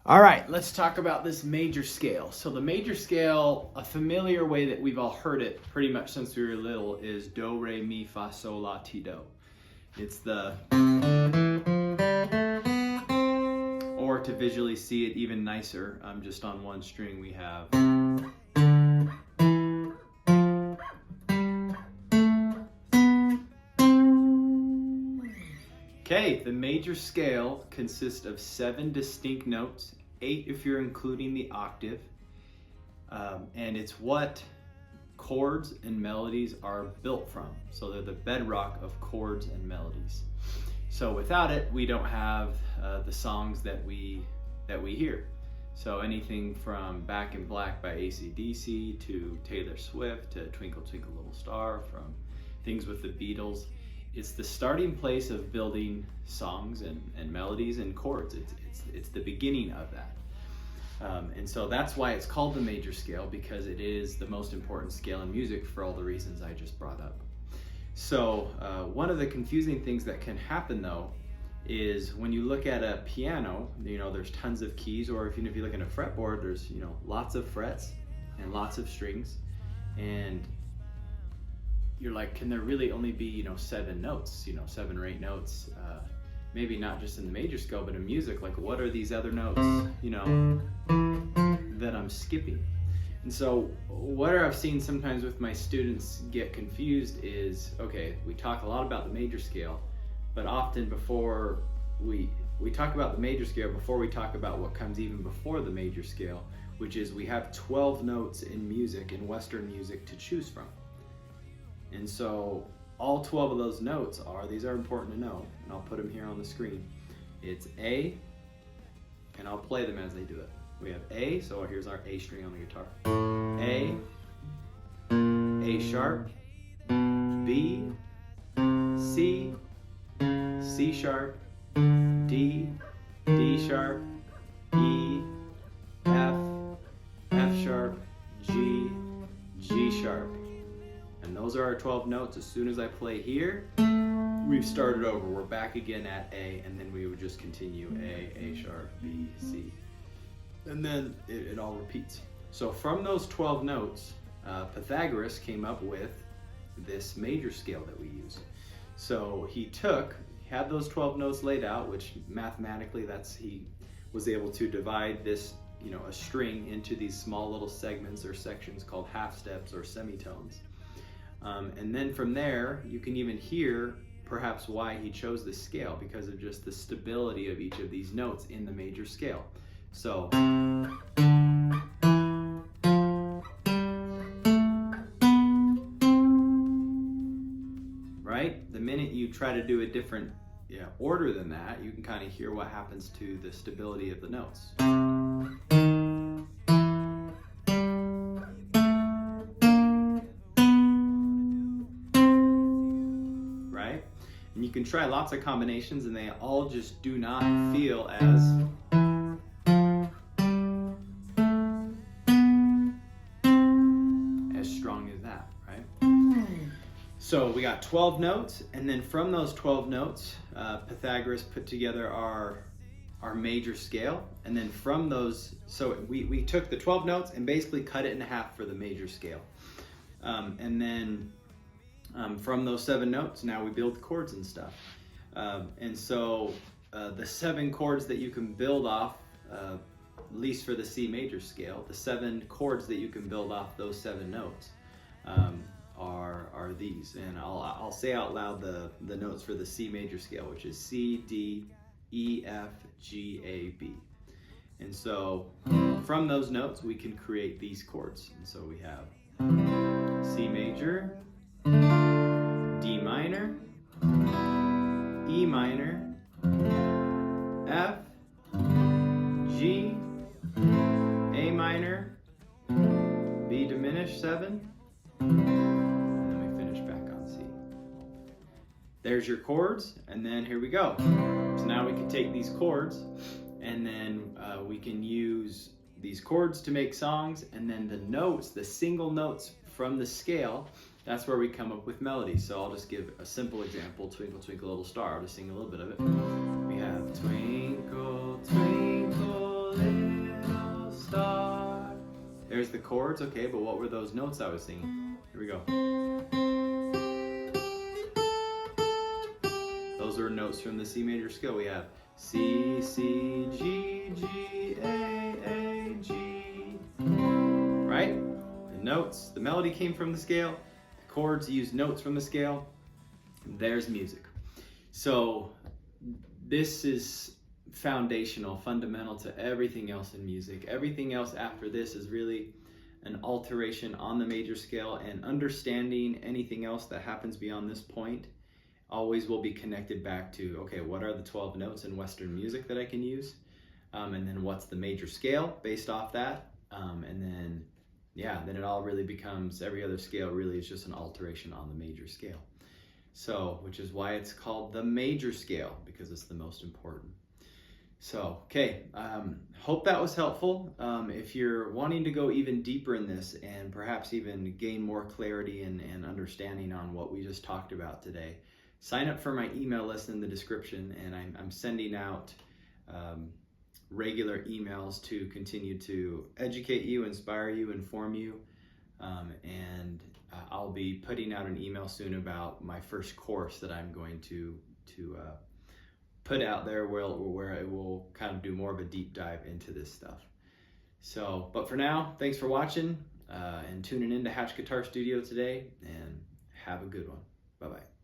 All right, let's talk about this major scale. So the major scale, a familiar way that we've all heard it pretty much since we were little, is do, re, mi, fa, sol, la, ti, do. It's the, or to visually see it even nicer, just on one string we have. Okay, the major scale consists of 7 distinct notes, 8 if you're including the octave, and it's what chords and melodies are built from. So they're the bedrock of chords and melodies. So without it, we don't have the songs that we hear. So anything from Back in Black by AC/DC to Taylor Swift to Twinkle Twinkle Little Star, from things with the Beatles. It's the starting place of building songs and melodies and chords. It's the beginning of that. And so that's why it's called the major scale, because it is the most important scale in music for all the reasons I just brought up. So one of the confusing things that can happen though is when you look at a piano, there's tons of keys, or if you look at a fretboard, there's lots of frets and lots of strings, and you're like, can there really only be 7 notes, 7 or 8 notes? Maybe not just in the major scale, but in music, like what are these other notes, that I'm skipping? And so what I've seen sometimes with my students get confused is, okay, we talk a lot about the major scale, but often before we talk about the major scale, before we talk about what comes even before the major scale, which is we have 12 notes in music, in Western music, to choose from. And so all 12 of those notes these are important to know, and I'll put them here on the screen. It's A, and I'll play them as they do it. We have A, so here's our A string on the guitar. A sharp, B, C, C sharp, D, D sharp, E, F, F sharp, G, G sharp. And those are our 12 notes. As soon as I play here, we've started over. We're back again at A, and then we would just continue A sharp, B, C. And then it all repeats. So from those 12 notes, Pythagoras came up with this major scale that we use. So he had those 12 notes laid out, which mathematically he was able to divide this, a string into these small little segments or sections called half steps or semitones. And then from there, you can even hear perhaps why he chose this scale, because of just the stability of each of these notes in the major scale. So, right? The minute you try to do a different order than that, you can kind of hear what happens to the stability of the notes. And you can try lots of combinations, and they all just do not feel as strong as that, right? So we got 12 notes, and then from those 12 notes, Pythagoras put together our major scale, and then from those, so we took the 12 notes and basically cut it in half for the major scale. And then from those 7 notes, now we build chords and stuff. And so the 7 chords that you can build off, at least for the C major scale, the 7 chords that you can build off those 7 notes are these. And I'll say out loud the notes for the C major scale, which is C, D, E, F, G, A, B. And so from those notes, we can create these chords. And so we have C major, D minor, E minor, F, G, A minor, B diminished 7, and then we finish back on C. There's your chords, and then here we go. So now we can take these chords, and then we can use these chords to make songs, and then the notes, the single notes from the scale, that's where we come up with melodies. So I'll just give a simple example, Twinkle Twinkle Little Star. I'll just sing a little bit of it. We have Twinkle Twinkle Little There's the chords, okay, but what were those notes I was singing? Here we go. Those are notes from the C major scale. We have C, C, G, G, A, G. Right? The notes, the melody came from the scale. The chords use notes from the scale. There's music. So this is foundational, fundamental to everything else in music. Everything else after this is really an alteration on the major scale, and understanding anything else that happens beyond this point always will be connected back to, okay, what are the 12 notes in Western music that I can use? And then what's the major scale based off that? And then, yeah, then it all really becomes, every other scale really is just an alteration on the major scale. So, which is why it's called the major scale, because it's the most important. So, okay, hope that was helpful. If you're wanting to go even deeper in this and perhaps even gain more clarity and understanding on what we just talked about today, sign up for my email list in the description, and I'm sending out regular emails to continue to educate you, inspire you, inform you, and I'll be putting out an email soon about my first course that I'm going to put out there where it will kind of do more of a deep dive into this stuff. So, but for now, thanks for watching and tuning in to Hatch Guitar Studio today, and have a good one. Bye-bye.